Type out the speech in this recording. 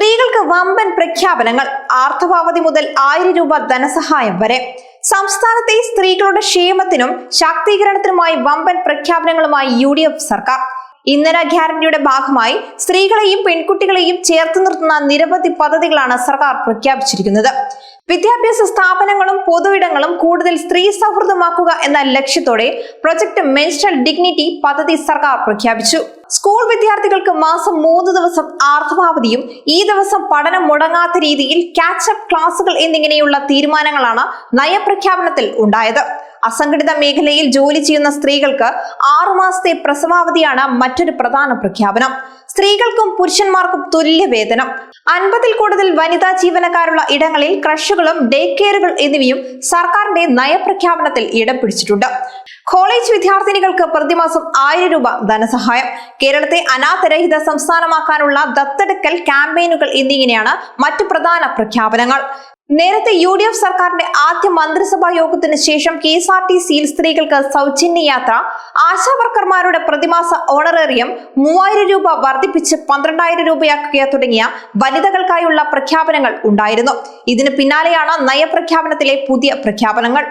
സ്ത്രീകൾക്ക് വമ്പൻ പ്രഖ്യാപനങ്ങൾ. ആർത്തവാവധി മുതൽ 1000 രൂപ ധനസഹായം വരെ. സംസ്ഥാനത്തെ സ്ത്രീകളുടെ ക്ഷേമത്തിനും ശാക്തീകരണത്തിനുമായി വമ്പൻ പ്രഖ്യാപനങ്ങളുമായി UDF സർക്കാർ. ഇന്ദിരാ ഗ്യാരണ്ടിയുടെ ഭാഗമായി സ്ത്രീകളെയും പെൺകുട്ടികളെയും ചേർത്ത് നിർത്തുന്ന നിരവധി പദ്ധതികളാണ് സർക്കാർ പ്രഖ്യാപിച്ചിരിക്കുന്നത്. വിദ്യാഭ്യാസ സ്ഥാപനങ്ങളും പൊതുയിടങ്ങളും കൂടുതൽ സ്ത്രീ സൗഹൃദമാക്കുക എന്ന ലക്ഷ്യത്തോടെ പ്രൊജക്ട് മെൻസ്ട്രൽ ഡിഗ്നിറ്റി പദ്ധതി സർക്കാർ പ്രഖ്യാപിച്ചു. സ്കൂൾ വിദ്യാർത്ഥികൾക്ക് മാസം 3 ദിവസം ആർത്തവാവധിയും ഈ ദിവസം പഠനം മുടങ്ങാത്ത രീതിയിൽ കാച്ചപ്പ് ക്ലാസുകൾ എന്നിങ്ങനെയുള്ള തീരുമാനങ്ങളാണ് നയപ്രഖ്യാപനത്തിൽ ഉണ്ടായത്. അസംഘടിത മേഖലയിൽ ജോലി ചെയ്യുന്ന സ്ത്രീകൾക്ക് 6 മാസത്തെ പ്രസവാവധിയാണ് മറ്റൊരു പ്രധാന പ്രഖ്യാപനം. സ്ത്രീകൾക്കും പുരുഷന്മാർക്കും തുല്യ വേതനം. 50-ൽ കൂടുതൽ വനിതാ ജീവനക്കാരുള്ള ഇടങ്ങളിൽ ക്രഷുകളും ഡേ കെയറുകൾ എന്നിവയും സർക്കാരിന്റെ നയപ്രഖ്യാപനത്തിൽ ഇടം പിടിച്ചിട്ടുണ്ട്. കോളേജ് വിദ്യാർത്ഥിനികൾക്ക് പ്രതിമാസം 1000 രൂപ ധനസഹായം. കേരളത്തെ അനാഥരഹിത സംസ്ഥാനമാക്കാനുള്ള ദത്തെടുക്കൽ ക്യാമ്പയിനുകൾ എന്നിങ്ങനെയാണ് മറ്റു പ്രധാന പ്രഖ്യാപനങ്ങൾ. നേരത്തെ UDF സർക്കാരിന്റെ ആദ്യ മന്ത്രിസഭാ യോഗത്തിന് ശേഷം KSRTCയിൽ സ്ത്രീകൾക്ക് സൗജന്യ യാത്ര, ആശാവർക്കർമാരുടെ പ്രതിമാസ ഓണറേറിയം 3000 രൂപ വർദ്ധിപ്പിച്ച് 12000 രൂപയാക്കുക തുടങ്ങിയ വനിതകൾക്കായുള്ള പ്രഖ്യാപനങ്ങൾ ഉണ്ടായിരുന്നു. ഇതിന് പിന്നാലെയാണ് നയപ്രഖ്യാപനത്തിലെ പുതിയ പ്രഖ്യാപനങ്ങൾ.